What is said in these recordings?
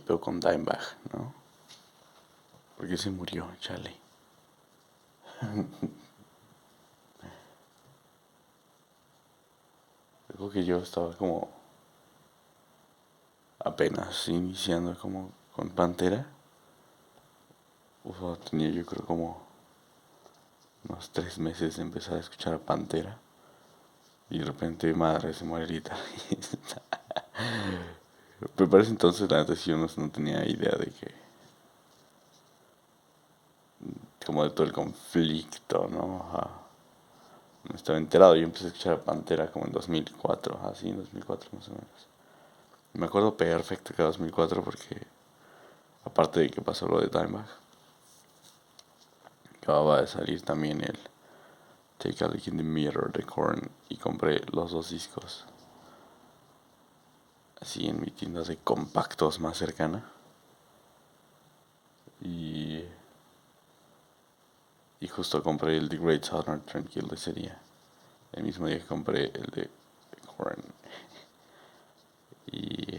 pedo con Dimebag, ¿no? Porque se murió, chale. Creo que yo estaba como apenas iniciando como con Pantera. O sea, tenía yo creo como unos 3 meses de empezar a escuchar a Pantera. Y de repente, madre, se muere el guitarrista. Me parece entonces, la neta, sí, yo no tenía idea de que, como de todo el conflicto, ¿no? Ajá. No estaba enterado. Yo empecé a escuchar a Pantera como en 2004, así en 2004 más o menos. Y me acuerdo perfecto que 2004 porque, aparte de que pasó lo de Dimebag, acababa de salir también el Take a Look in the Mirror de Korn y compré los dos discos así en mi tienda de compactos más cercana. Y, y justo compré el The Great Southern Tranquil ese día. El mismo día que compré el de Korn. Y,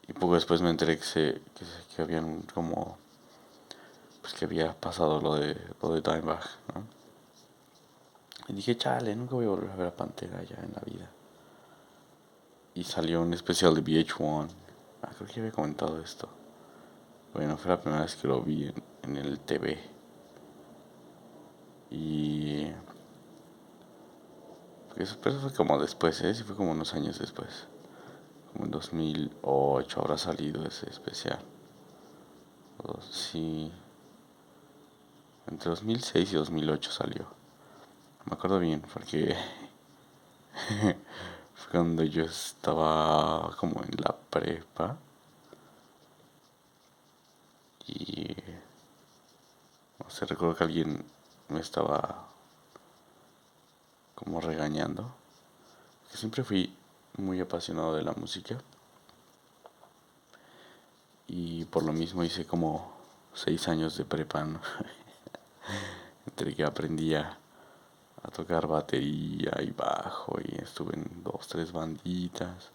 y poco después me enteré que habían como, pues que había pasado lo de Dimebag, ¿no? Y dije, chale, nunca voy a volver a ver a Pantera ya en la vida. Y salió un especial de VH1. Creo que ya había comentado esto. Bueno, fue la primera vez que lo vi en el TV. Y eso fue como después, ¿eh? Sí fue como unos años después. Como en 2008 habrá salido ese especial. Sí, entre 2006 y 2008 salió. Me acuerdo bien porque fue cuando yo estaba como en la prepa. Y no sé, recuerdo que alguien me estaba como regañando. Que siempre fui muy apasionado de la música. Y por lo mismo hice como 6 años de prepa, ¿no? Entre que aprendía a tocar batería y bajo y estuve en dos, tres banditas.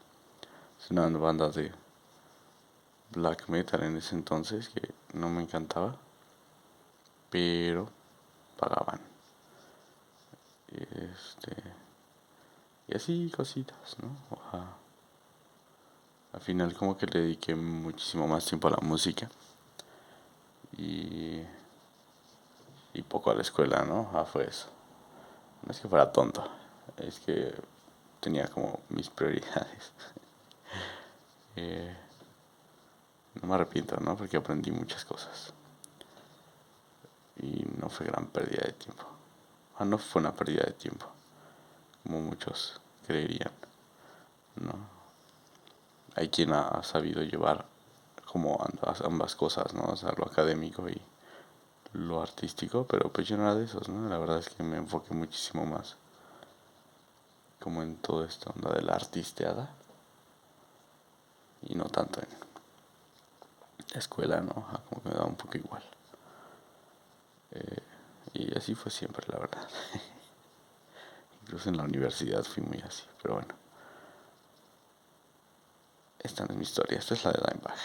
Sonando bandas de black metal en ese entonces que no me encantaba, pero pagaban. Este, y así cositas, ¿no? Ojalá. Al final como que le dediqué muchísimo más tiempo a la música y, y poco a la escuela, ¿no? Fue eso. No es que fuera tonto, es que tenía como mis prioridades. Eh, no me arrepiento, ¿no? Porque aprendí muchas cosas. Y no fue gran pérdida de tiempo. No fue una pérdida de tiempo, como muchos creerían, ¿no? Hay quien ha sabido llevar como ambas cosas, ¿no? O sea, lo académico y lo artístico, pero pues yo no era de esos, ¿no? La verdad es que me enfoqué muchísimo más como en todo esto, onda de la artisteada y no tanto en la escuela, ¿no? Como que me da un poco igual. Y así fue siempre, la verdad. Incluso en la universidad fui muy así, pero bueno. Esta no es mi historia, esta es la de Dimebag.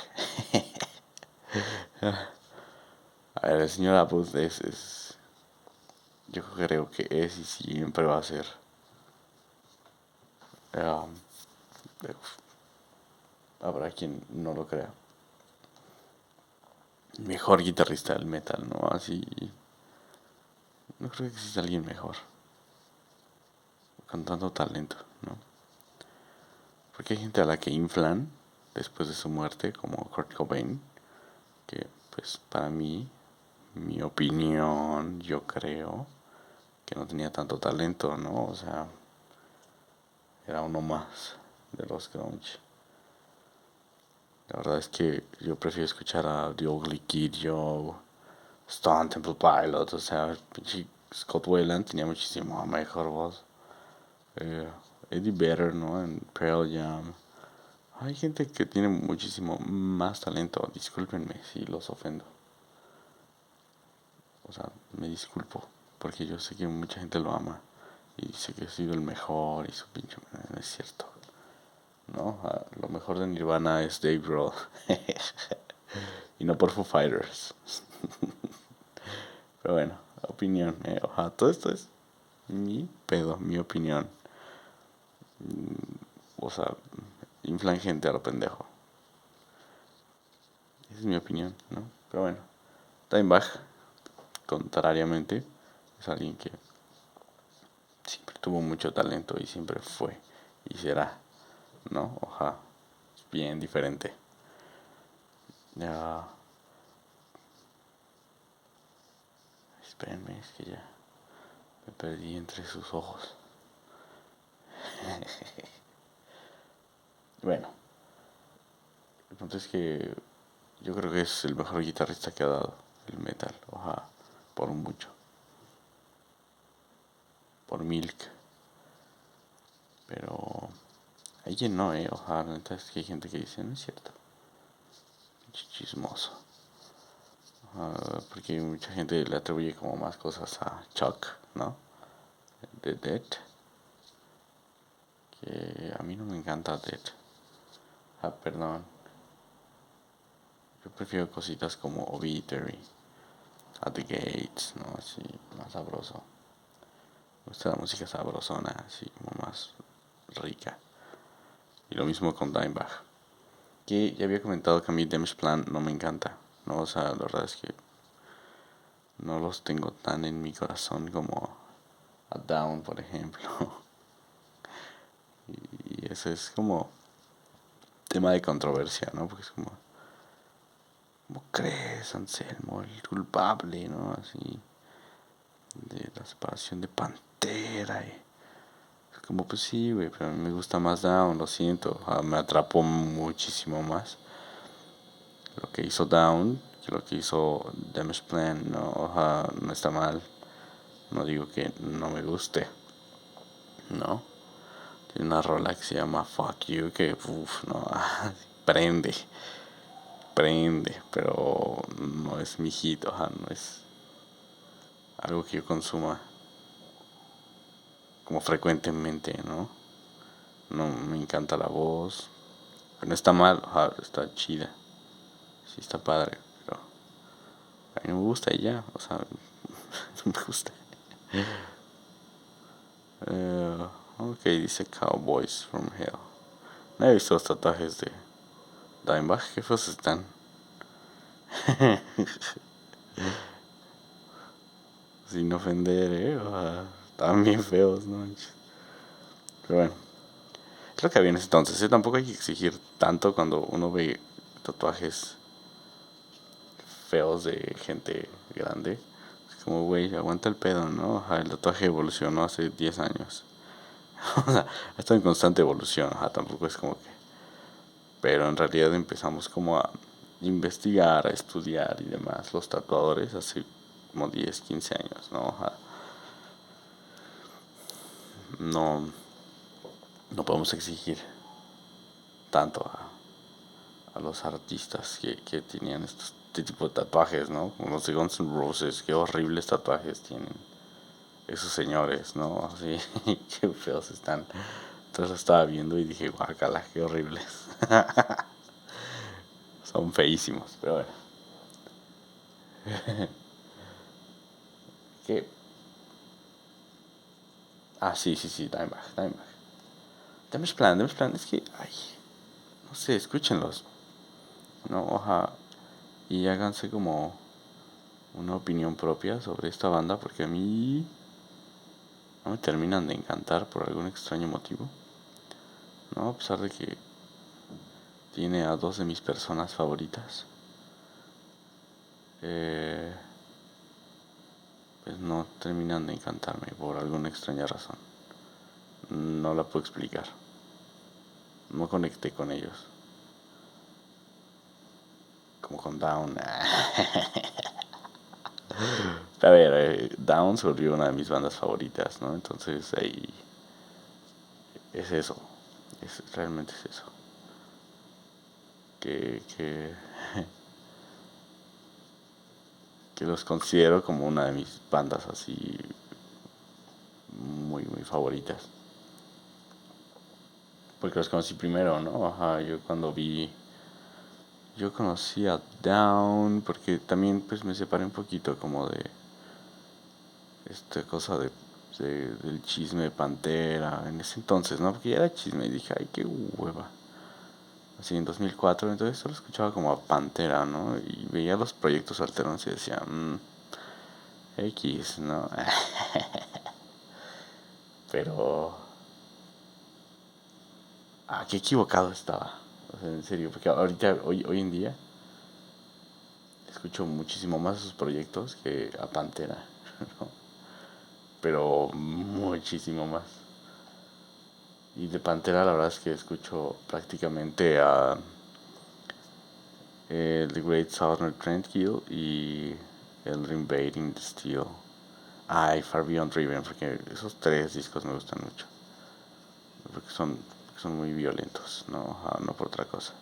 A ver, el señor Abud yo creo que es y siempre va a ser um, habrá quien no lo crea, mejor guitarrista del metal, ¿no? Así, no creo que exista alguien mejor, con tanto talento, ¿no? Porque hay gente a la que inflan después de su muerte, como Kurt Cobain, que pues para mí, mi opinión, yo creo que no tenía tanto talento, ¿no? O sea, era uno más de los grunge. La verdad es que yo prefiero escuchar a The Ugly Kid Joe, Stone Temple Pilots, o sea, pinche Scott Weiland tenía muchísimo mejor voz. Eh, Eddie Vedder, ¿no? En Pearl Jam. Hay gente que tiene muchísimo más talento. Discúlpenme si los ofendo. O sea, me disculpo. Porque yo sé que mucha gente lo ama. Y dice que ha sido el mejor y su pinche. No es cierto. ¿No? mejor de Nirvana es Dave Grohl. Y no por Foo Fighters. Pero bueno, opinión. Ojalá, todo esto es mi pedo, mi opinión. O sea, inflan gente a lo pendejo. Esa es mi opinión, ¿no? Pero bueno, Dimebag, contrariamente, es alguien que siempre tuvo mucho talento y siempre fue y será, ¿no? Ojalá, bien diferente. Ya. Espérenme, es que ya me perdí entre sus ojos. Bueno, el punto es que yo creo que es el mejor guitarrista que ha dado el metal. Ojalá, por mucho. Por Milk. Pero hay quien no, ojalá, la neta es que hay gente que dice, no es cierto. Chismoso. Porque mucha gente le atribuye como más cosas a Chuck, ¿no? De Dead. Que a mí no me encanta Dead. Perdón. Yo prefiero cositas como Obituary, At the Gates, ¿no? Así, más sabroso. Me gusta la música sabrosona, así como más rica. Y lo mismo con Dimebag. Que ya había comentado que a mí Damage Plan no me encanta, ¿no? O sea, la verdad es que no los tengo tan en mi corazón como a Down, por ejemplo. Y ese es como tema de controversia, ¿no? Porque es como, ¿cómo crees, Anselmo, el culpable, ¿no? Así, de la separación de Pantera. Y es como, pues sí, güey, pero a mí me gusta más Down, lo siento. Me atrapó muchísimo más lo que hizo Down que lo que hizo Damage Plan, ¿no? No está mal. No digo que no me guste, ¿no? Tiene una rola que se llama Fuck You que, uff, no, prende, pero no es mi hit, no es algo que yo consuma como frecuentemente, ¿no? No me encanta la voz, pero no está mal, está chida, sí está padre, pero a mí no me gusta y ya, o sea, no me gusta. Ok, dice Cowboys from Hell. No he visto los tatuajes de Dimebag, qué feos están. Sin ofender, estaban bien feos, ¿no? Pero bueno, es lo que había en ese entonces, tampoco hay que exigir tanto cuando uno ve tatuajes feos de gente grande. Es como, güey, aguanta el pedo, ¿no? El tatuaje evolucionó hace 10 años. O sea, está en constante evolución, tampoco es como que... Pero en realidad empezamos como a investigar, a estudiar y demás los tatuadores hace como 10 15 años, ¿no? No, no podemos exigir tanto a los artistas que tenían este tipo de tatuajes, ¿no? Como los de Guns N' Roses, qué horribles tatuajes tienen esos señores, ¿no? Así, qué feos están. Entonces lo estaba viendo y dije, guacala, qué horribles. Son feísimos, pero bueno. ¿Qué? Sí, sí, sí, Dimebag. Damage Plan, es que, ay, no sé, escúchenlos, ¿no? Y háganse como una opinión propia sobre esta banda porque a mí no me terminan de encantar por algún extraño motivo, ¿no? A pesar de que tiene a dos de mis personas favoritas, eh, pues no terminan de encantarme por alguna extraña razón. No la puedo explicar. No conecté con ellos. Como con Down. A ver, Down se volvió una de mis bandas favoritas, ¿no? Entonces ahí es eso. Realmente es eso. Que que los considero como una de mis bandas así muy, muy favoritas. porque los conocí primero, ¿no? Ajá, yo conocí a Down, porque también pues me separé un poquito como de esta cosa del chisme de Pantera en ese entonces, ¿no? Porque ya era chisme y dije, ay, qué hueva. Así en 2004, entonces solo escuchaba como a Pantera, ¿no? Y veía los proyectos alternos y decía, X, ¿no? Pero, qué equivocado estaba. O sea, en serio, porque ahorita, hoy en día, escucho muchísimo más sus proyectos que a Pantera, ¿no? Pero muchísimo más. Y de Pantera la verdad es que escucho prácticamente a The Great Southern Trendkill y el Invading the Steel. Y Far Beyond Driven, porque esos tres discos me gustan mucho. Porque son muy violentos, no por otra cosa.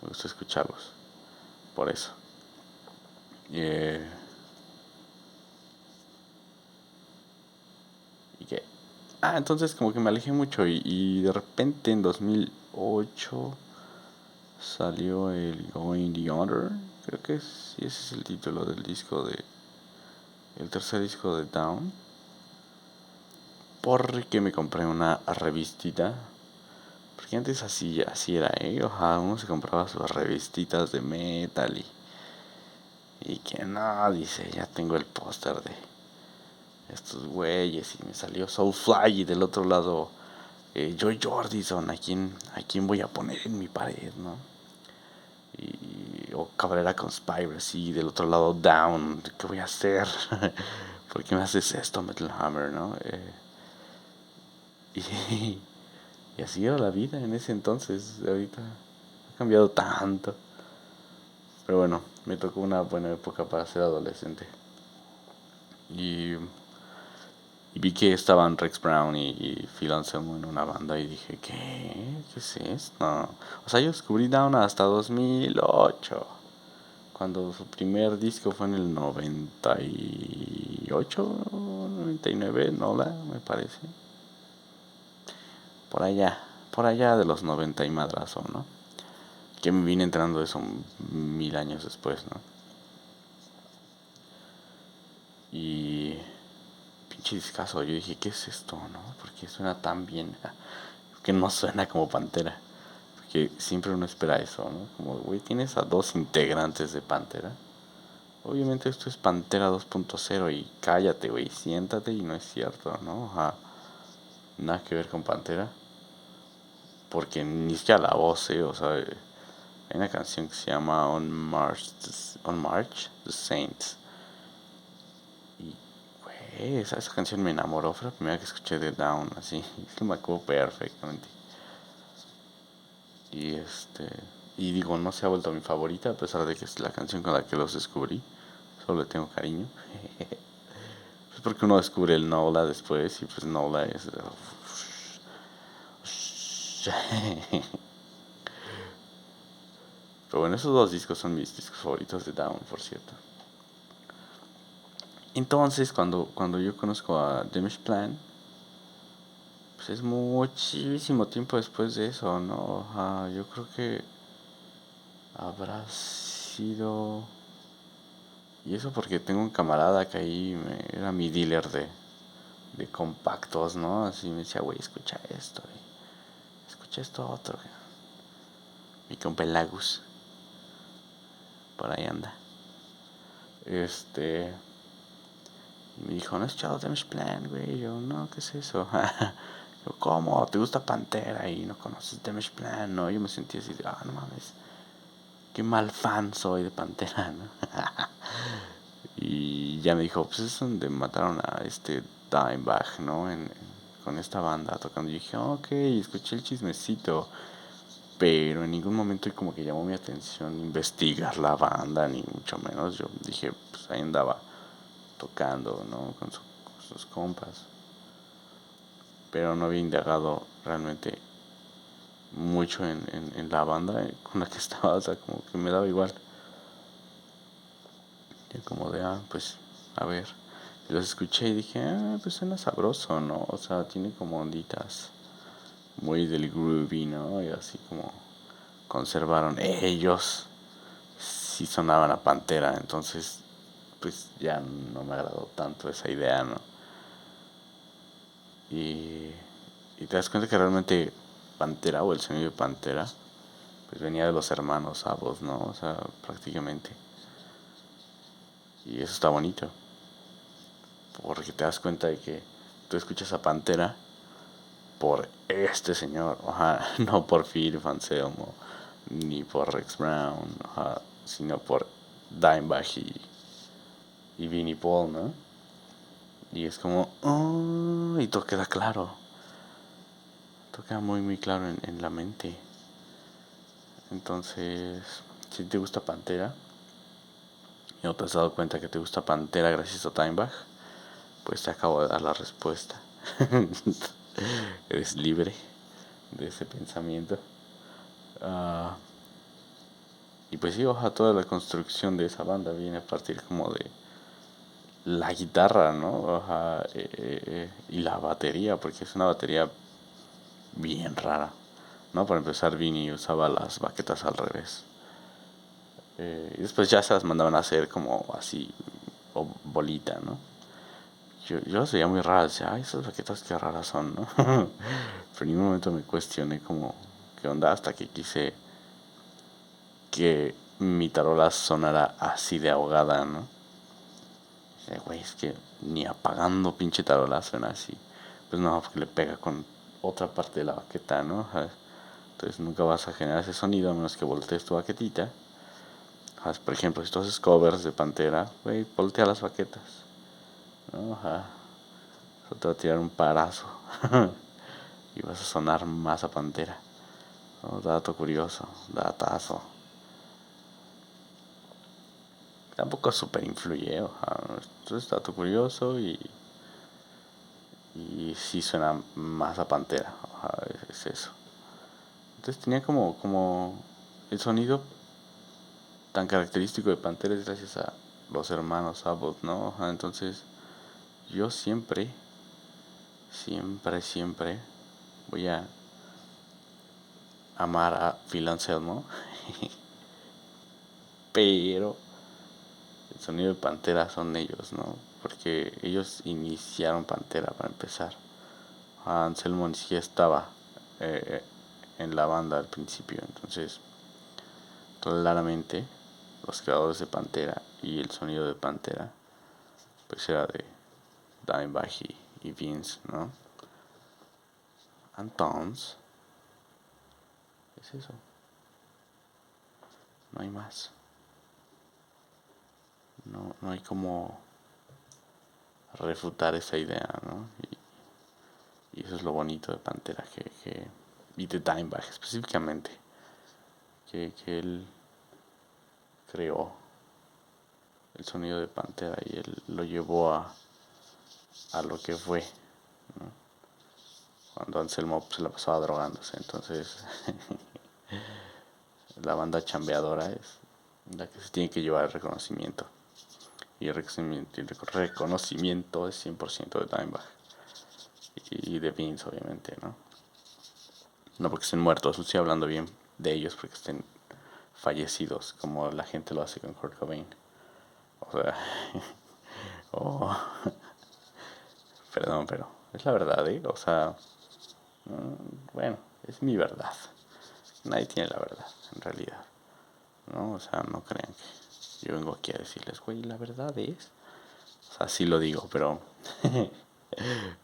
Me gusta escucharlos, por eso. Eh, ¿Y qué? Entonces como que me alejé mucho y de repente en 2008 salió el Going the Under, creo que sí, ese es el título del disco el tercer disco de Down, porque me compré una revistita, porque antes así era, ojalá uno se compraba sus revistitas de metal y que no, dice, ya tengo el póster de estos güeyes y me salió Soulfly y del otro lado Joy Jordison, a quién voy a poner en mi pared, ¿no? O Cabrera Conspiracy, del otro lado Down, ¿qué voy a hacer? ¿Por qué me haces esto, Metal Hammer, no? Y, y así era la vida en ese entonces, ahorita ha cambiado tanto. Pero bueno, me tocó una buena época para ser adolescente. Y, y vi que estaban Rex Brown y Phil Anselmo en una banda y dije, ¿qué es esto? O sea, yo descubrí Down hasta 2008. Cuando su primer disco fue en el 98, 99, Nola, me parece. Por allá, por allá de los 90 y madrazo, ¿no? Que me vine entrando eso 1000 años después, ¿no? Y pinche discazo, yo dije, ¿qué es esto, no? Porque suena tan bien, que no suena como Pantera. Porque siempre uno espera eso, ¿no? Como, güey, tienes a dos integrantes de Pantera. Obviamente esto es Pantera 2.0 y cállate, güey, siéntate y no es cierto, ¿no? Nada que ver con Pantera. Porque ni siquiera la voz, o sea, hay una canción que se llama On March the Saints. Y, güey, esa canción me enamoró, fue la primera que escuché de Down, así, me acuerdo perfectamente. Y y digo, no se ha vuelto mi favorita, a pesar de que es la canción con la que los descubrí. Solo le tengo cariño. Pues porque uno descubre el Nola después y pues Nola es... Pero bueno, esos dos discos son mis discos favoritos de Down, por cierto. Entonces, cuando yo conozco a Damage Plan, pues es muchísimo tiempo después de eso, ¿no? Yo creo que habrá sido... Y eso porque tengo un camarada que ahí era mi dealer de compactos, ¿no? Así me decía, güey, escucha esto, escucha esto otro. Mi compa el Lagus, por ahí anda. Y me dijo, ¿no has echado Damage Plan, güey? Y yo, no, ¿qué es eso? Yo, ¿cómo? ¿Te gusta Pantera y no conoces Damage Plan? No, yo me sentí así de, no mames, qué mal fan soy de Pantera, ¿no? Y ya me dijo, pues es donde mataron a Dimebag, ¿no? Con esta banda tocando. Y dije, ok, escuché el chismecito. Pero en ningún momento como que llamó mi atención investigar la banda, ni mucho menos. Yo dije, pues ahí andaba tocando, ¿no? Con sus compas. Pero no había indagado realmente mucho en la banda con la que estaba, o sea, como que me daba igual. Y como de, pues, a ver. Y los escuché y dije, pues suena sabroso, ¿no? O sea, tiene como onditas muy del groovy, ¿no? Y así como conservaron ellos, sí sonaban a Pantera, entonces pues ya no me agradó tanto esa idea, ¿no? Y, y te das cuenta que realmente Pantera o el sonido de Pantera pues venía de los hermanos Abbott, ¿no? O sea, prácticamente. Y eso está bonito, porque te das cuenta de que tú escuchas a Pantera por este señor, ajá, no por Phil Anselmo, ni por Rex Brown, ajá, sino por Dimebag y Vinnie Paul, ¿no? Y es como, oh, y todo queda claro, todo queda muy, muy claro en la mente. Entonces, si te gusta Pantera, y no te has dado cuenta que te gusta Pantera gracias a Dimebag, pues te acabo de dar la respuesta. Eres libre de ese pensamiento. Ah, y pues sí, ojalá toda la construcción de esa banda viene a partir como de la guitarra, ¿no? Ojalá, y la batería, porque es una batería bien rara, ¿no? Para empezar, Vinny usaba las baquetas al revés. Y después ya se las mandaban a hacer como así, o bolita, ¿no? Yo las veía muy raras, decía, ay, esas baquetas qué raras son, ¿no? Pero en ningún momento me cuestioné como, ¿qué onda? Hasta que quise que mi tarola sonara así de ahogada, ¿no? Güey, es que ni apagando pinche tarola suena así. Pues no, porque le pega con otra parte de la baqueta, ¿no? ¿Sabes? Entonces nunca vas a generar ese sonido a menos que voltees tu baquetita. ¿Sabes? Por ejemplo, si tú haces covers de Pantera, güey, voltea las baquetas, ¿no? Ajá. Eso te va a tirar un parazo. Y vas a sonar más a Pantera, ¿no? Dato curioso, datazo. Tampoco súper influye, esto es dato curioso y sí suena más a Pantera, es eso. Entonces tenía como el sonido tan característico de Pantera es gracias a los hermanos Abbott, ¿no? Entonces yo siempre, siempre, siempre voy a amar a Phil Anselmo, pero el sonido de Pantera son ellos, ¿no? Porque ellos iniciaron Pantera para empezar. Anselmo ni siquiera estaba eh, en la banda al principio, entonces claramente los creadores de Pantera y el sonido de Pantera pues era de Dimebag y Vince, ¿no? Entonces es eso, no hay más, no hay como refutar esa idea, ¿no? Y eso es lo bonito de Pantera y de Dimebag específicamente, que él creó el sonido de Pantera y él lo llevó a lo que fue, ¿no? Cuando Anselmo se la pasaba drogándose, entonces la banda chambeadora es la que se tiene que llevar el reconocimiento. Y el reconocimiento es 100% de Dimebag y de Vince, obviamente, ¿no? No porque estén muertos, no estoy hablando bien de ellos porque estén fallecidos, como la gente lo hace con Kurt Cobain. O sea, oh, perdón, pero es la verdad, ¿eh? O sea, bueno, es mi verdad. Nadie tiene la verdad, en realidad, ¿no? O sea, no crean que yo vengo aquí a decirles, güey, la verdad es. O sea, sí lo digo, pero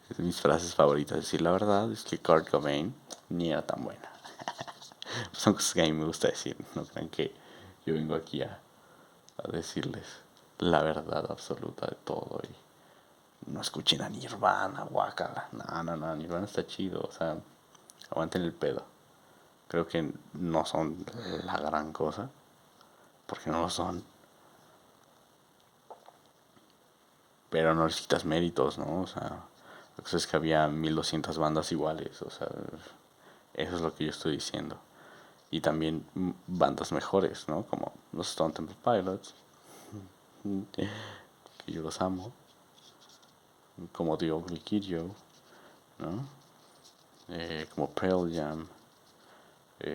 es mis frases favoritas. Decir la verdad es que Kurt Cobain ni era tan buena. Son cosas que a mí me gusta decir. No crean que yo vengo aquí a decirles la verdad absoluta de todo. Y no escuchen a Nirvana, guacala. No, no, no, Nirvana está chido. O sea, aguanten el pedo. Creo que no son la gran cosa. Porque no lo son. Pero no les quitas méritos, ¿no? O sea, lo que es que había 1200 bandas iguales. O sea, eso es lo que yo estoy diciendo. Y también bandas mejores, ¿no? Como los Stone Temple Pilots, que yo los amo, como The Ugly Kid Joe, ¿no? como Pearl Jam,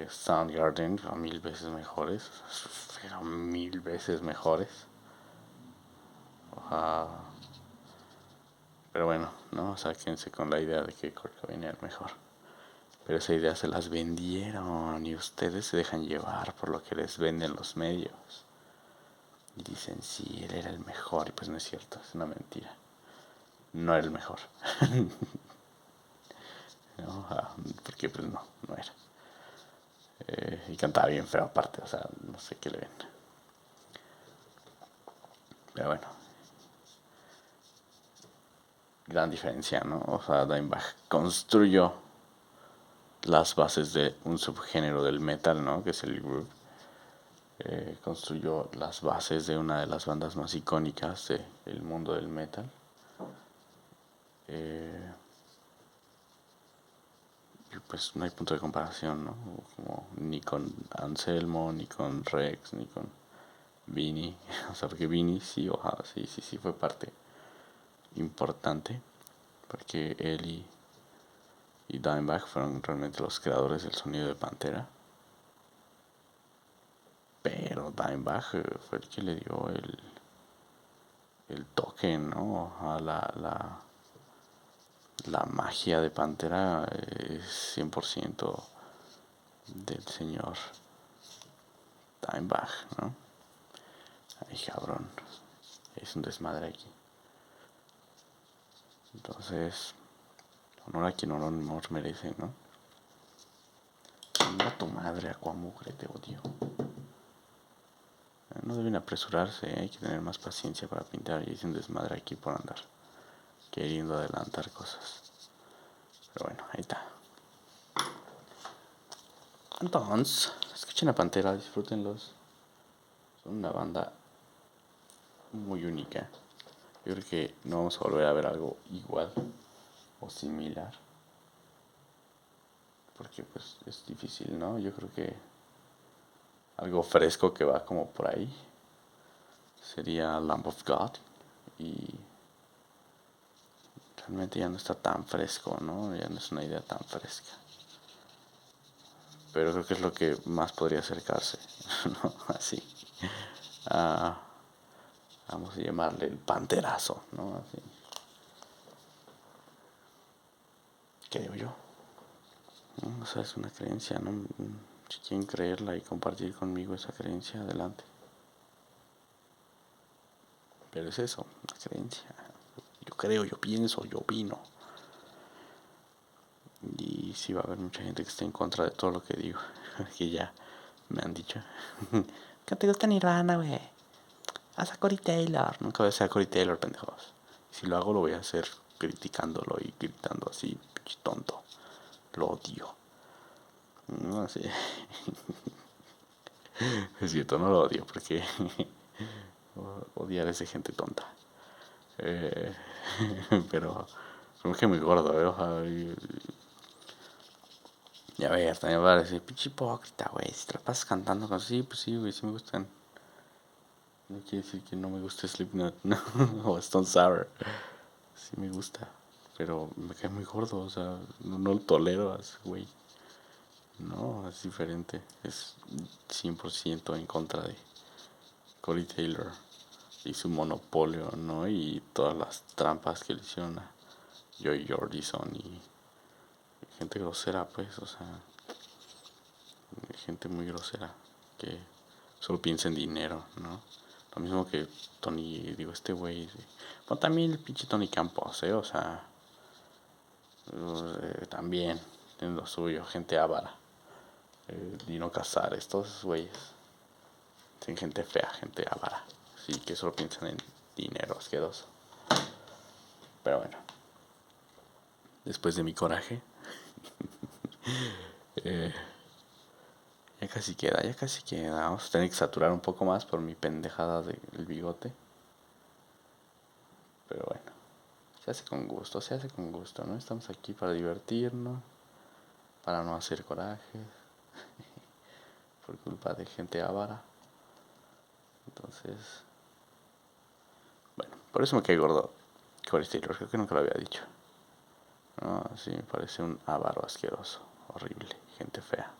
Soundgarden, mil veces mejores, pero mil veces mejores. Uh, pero bueno, no, o sea, quédense con la idea de que Kurt Cobain era el mejor. Pero esa idea se las vendieron y ustedes se dejan llevar por lo que les venden los medios. Y dicen, sí, él era el mejor. Y pues no es cierto, es una mentira. No era el mejor. ¿No? Porque pues no era. Y cantaba bien feo aparte, o sea, no sé qué le ven. Pero bueno, gran diferencia, ¿no? O sea, Dimebag construyó las bases de un subgénero del metal, ¿no? Que es el groove. Construyó las bases de una de las bandas más icónicas del mundo del metal. Eh, y pues no hay punto de comparación, ¿no? Como, ni con Anselmo, ni con Rex, ni con Vinny. O sea, porque Vinny sí, ojalá, sí fue parte importante. Porque él y Dimebag fueron realmente los creadores del sonido de Pantera. Pero Dimebag fue el que le dio el toque, ¿no? A la magia de Pantera es 100% del señor Dimebag, ¿no? Ay, cabrón. Es un desmadre aquí. Entonces, honor a quien honor merece, ¿no? Mira tu madre, Aquamugre, te odio. No deben apresurarse, hay que tener más paciencia para pintar y es un desmadre aquí por andar queriendo adelantar cosas. Pero bueno, ahí está. Entonces, escuchen a Pantera, disfrútenlos. Son una banda muy única. Yo creo que no vamos a volver a ver algo igual o similar. Porque pues es difícil, ¿no? Yo creo que algo fresco que va como por ahí sería Lamb of God. Y realmente ya no está tan fresco, ¿no? Ya no es una idea tan fresca. Pero creo que es lo que más podría acercarse, ¿no? Así. Ah, vamos a llamarle el panterazo, ¿no? Así. Creo yo. O sea, es una creencia, ¿no? Si quieren creerla y compartir conmigo esa creencia, adelante. Pero es eso, una creencia. Yo creo, yo pienso, yo opino. Y sí va a haber mucha gente que esté en contra de todo lo que digo. Que ya me han dicho. ¿Qué te gusta Nirvana, güey? Haz a Corey Taylor. Nunca voy a ser a Corey Taylor, pendejos. Si lo hago, lo voy a hacer criticándolo y gritando así, pinche tonto. Lo odio. No sé. Es cierto, no lo odio porque odiar a esa gente tonta. Eh, pero como que muy gordo, y a ver, también va a decir, pinche hipócrita, güey. Si te la pasas cantando con sí, pues sí, güey, sí me gustan. No quiere decir que no me guste Slipknot, no, o Stone Sour. Sí me gusta, pero me cae muy gordo, o sea, no lo tolero a ese güey. No, es diferente. Es 100% en contra de Corey Taylor y su monopolio, ¿no? Y todas las trampas que le hicieron a Joy Jordison y gente grosera, pues, o sea, gente muy grosera que solo piensa en dinero, ¿no? Lo mismo que Tony, digo, este güey. Bueno, también el pinche Tony Campos, ¿eh? O sea, también tiene lo suyo, gente avara. Dino Casares, todos esos güeyes. Son gente fea, gente avara. Sí, que solo piensan en dinero asqueroso. Pero bueno, después de mi coraje, eh, ya casi queda, ya casi queda. Vamos a tener que saturar un poco más por mi pendejada del bigote. Pero bueno, se hace con gusto, se hace con gusto, ¿no? Estamos aquí para divertirnos, para no hacer coraje, por culpa de gente avara. Entonces, bueno, por eso me cae gordo Corey Taylor, creo que nunca lo había dicho. No, sí, me parece un avaro asqueroso, horrible, gente fea.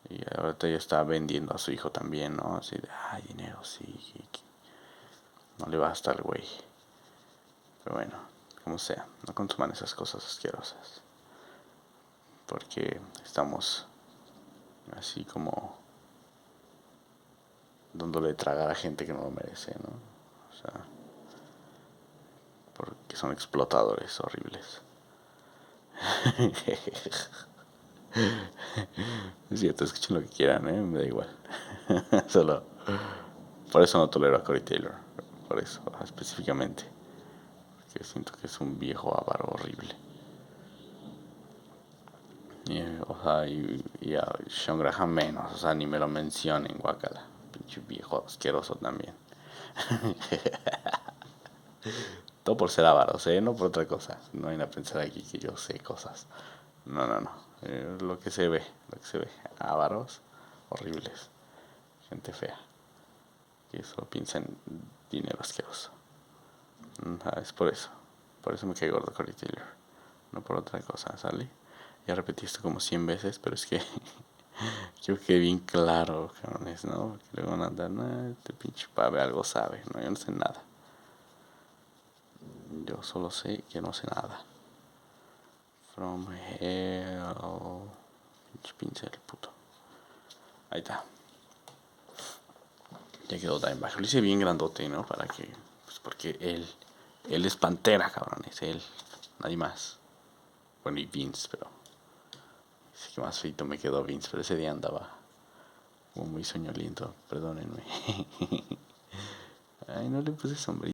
Y ahorita ya está vendiendo a su hijo también, ¿no? Así de, ay, dinero, sí. No le basta al güey. Pero bueno, como sea, no consuman esas cosas asquerosas. Porque estamos así como dándole tragar a gente que no lo merece, ¿no? O sea, porque son explotadores horribles. Es cierto, escuchen lo que quieran, ¿eh? Me da igual. Solo. Por eso no tolero a Corey Taylor. Por eso, específicamente. Porque siento que es un viejo avaro horrible. O sea, y a Sean Graham menos. O sea, ni me lo mencionen, guacala. Pinche viejo asqueroso también. Todo por ser avaros, ¿eh? No por otra cosa. No vayan a pensar aquí que yo sé cosas. No. Lo que se ve, lo que se ve. Avaros horribles. Gente fea. Que solo piensa en dinero asqueroso. Es por eso. Por eso me cae gordo Corey Taylor. No por otra cosa, ¿sale? Ya repetí esto como 100 veces, pero es que creo que bien claro, cabrones, ¿no? Que luego van a andar, no, este pinche pave algo sabe, ¿no? Yo no sé nada. Yo solo sé que no sé nada. From hell. Pinche pincel, puto. Ahí está. Ya quedó Dimebag. Lo hice bien grandote, ¿no? Para que. Pues porque él es Pantera, cabrones. Él. Nadie más. Bueno, y Vince, pero. Sí que más feito me quedó Vince, pero ese día andaba como muy soñoliento. Perdónenme. Ay, no le puse sombrilla.